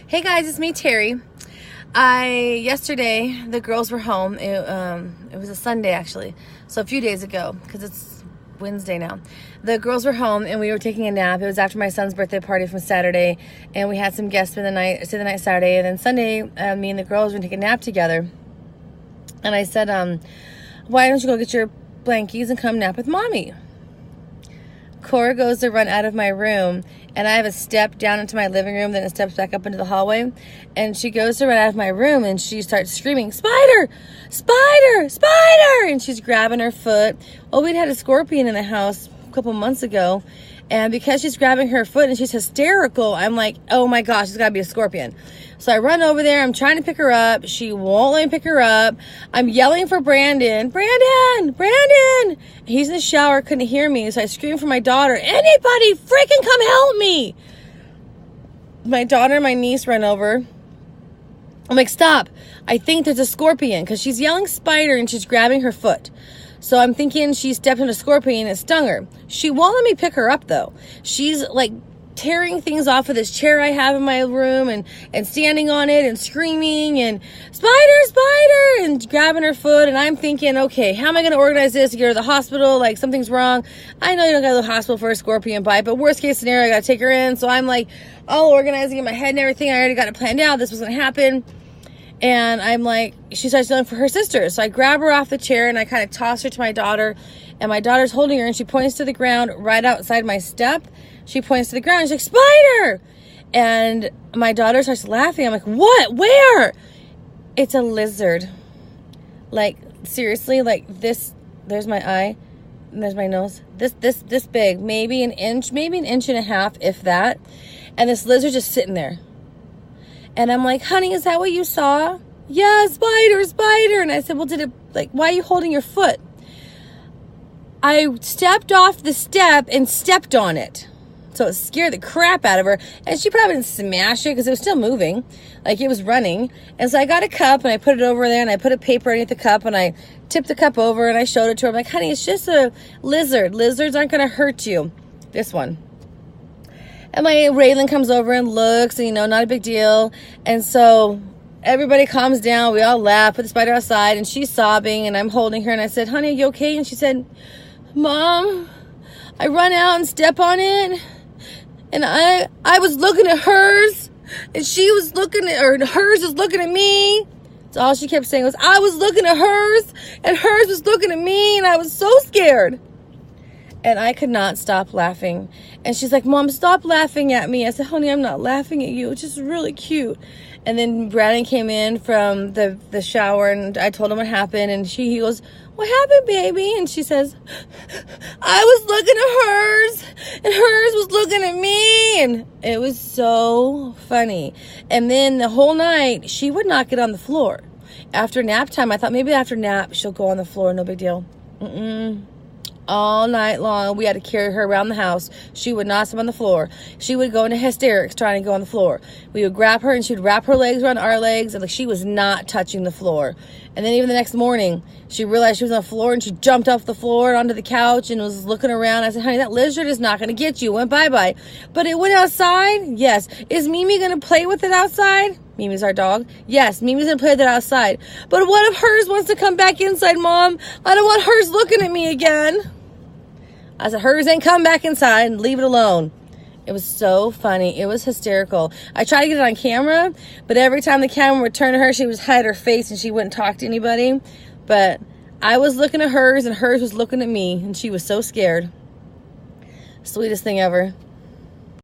Hey guys, it's me, Terry. Yesterday the girls were home. It was a Sunday actually, so a few days ago because it's Wednesday now. The girls were home and we were taking a nap. It was after my son's birthday party from Saturday, and we had some guests spend the night Saturday, and then Sunday me and the girls were gonna take a nap together. And I said, why don't you go get your blankies and come nap with mommy? Cora goes to run out of my room, and I have a step down into my living room, then it steps back up into the hallway, and she goes to run out of my room, and she starts screaming, "Spider! Spider! Spider!" And she's grabbing her foot. Well, we'd had a scorpion in the house a couple months ago, and because she's grabbing her foot and she's hysterical, I'm like, oh my gosh, it's gotta be a scorpion. So I run over there, I'm trying to pick her up. She won't let me pick her up. I'm yelling for Brandon. Brandon! Brandon! He's in the shower, couldn't hear me. So I scream for my daughter, anybody freaking come help me! My daughter and my niece run over. I'm like, stop. I think there's a scorpion, because she's yelling spider and she's grabbing her foot. So I'm thinking she stepped on a scorpion and it stung her. She won't let me pick her up though. She's like tearing things off of this chair I have in my room and standing on it and screaming and spider, spider, and grabbing her foot. And I'm thinking, okay, how am I going to organize this to get her to the hospital? Like, something's wrong. I know you don't got to go to the hospital for a scorpion bite, but worst case scenario, I got to take her in. So I'm like all organizing in my head and everything. I already got it planned out. This was going to happen. And I'm like, she starts yelling for her sister. So I grab her off the chair and I kind of toss her to my daughter. And my daughter's holding her and she points to the ground right outside my step. She points to the ground. She's like, spider! And my daughter starts laughing. I'm like, what? Where? It's a lizard. Like, seriously, like this. There's my eye. And there's my nose. This big. Maybe an inch and a half, if that. And this lizard just sitting there. And I'm like, honey, is that what you saw? Yeah, spider, spider. And I said, well, why are you holding your foot? I stepped off the step and stepped on it. So it scared the crap out of her. And she probably didn't smash it because it was still moving. Like, it was running. And so I got a cup and I put it over there and I put a paper underneath the cup and I tipped the cup over and I showed it to her. I'm like, honey, it's just a lizard. Lizards aren't going to hurt you. This one. And my Raylan comes over and looks, and, not a big deal. And so everybody calms down. We all laugh, put the spider outside, and she's sobbing, and I'm holding her. And I said, honey, are you okay? And she said, Mom, I run out and step on it. And I was looking at hers, and she was looking at, or hers was looking at me. That's all she kept saying was, I was looking at hers, and hers was looking at me, and I was so scared. And I could not stop laughing. And she's like, Mom, stop laughing at me. I said, honey, I'm not laughing at you. It's just really cute. And then Brandon came in from the shower, and I told him what happened. And he goes, what happened, baby? And she says, I was looking at hers, and hers was looking at me. And it was so funny. And then the whole night, she would not get on the floor. After nap time, I thought maybe after nap, she'll go on the floor. No big deal. All night long, we had to carry her around the house. She would not sit on the floor. She would go into hysterics trying to go on the floor. We would grab her and she'd wrap her legs around our legs, and she was not touching the floor. And then even the next morning, she realized she was on the floor and she jumped off the floor onto the couch and was looking around. I said, honey, that lizard is not going to get you. It went bye-bye. But it went outside? Yes. Is Mimi going to play with it outside? Mimi's our dog. Yes, Mimi's going to play with it outside. But what if hers wants to come back inside, Mom? I don't want hers looking at me again. I said, hers ain't come back inside, and leave it alone. It was so funny. It was hysterical. I tried to get it on camera, but every time the camera would turn to her, she would hide her face and she wouldn't talk to anybody. But I was looking at hers and hers was looking at me, and she was so scared. Sweetest thing ever.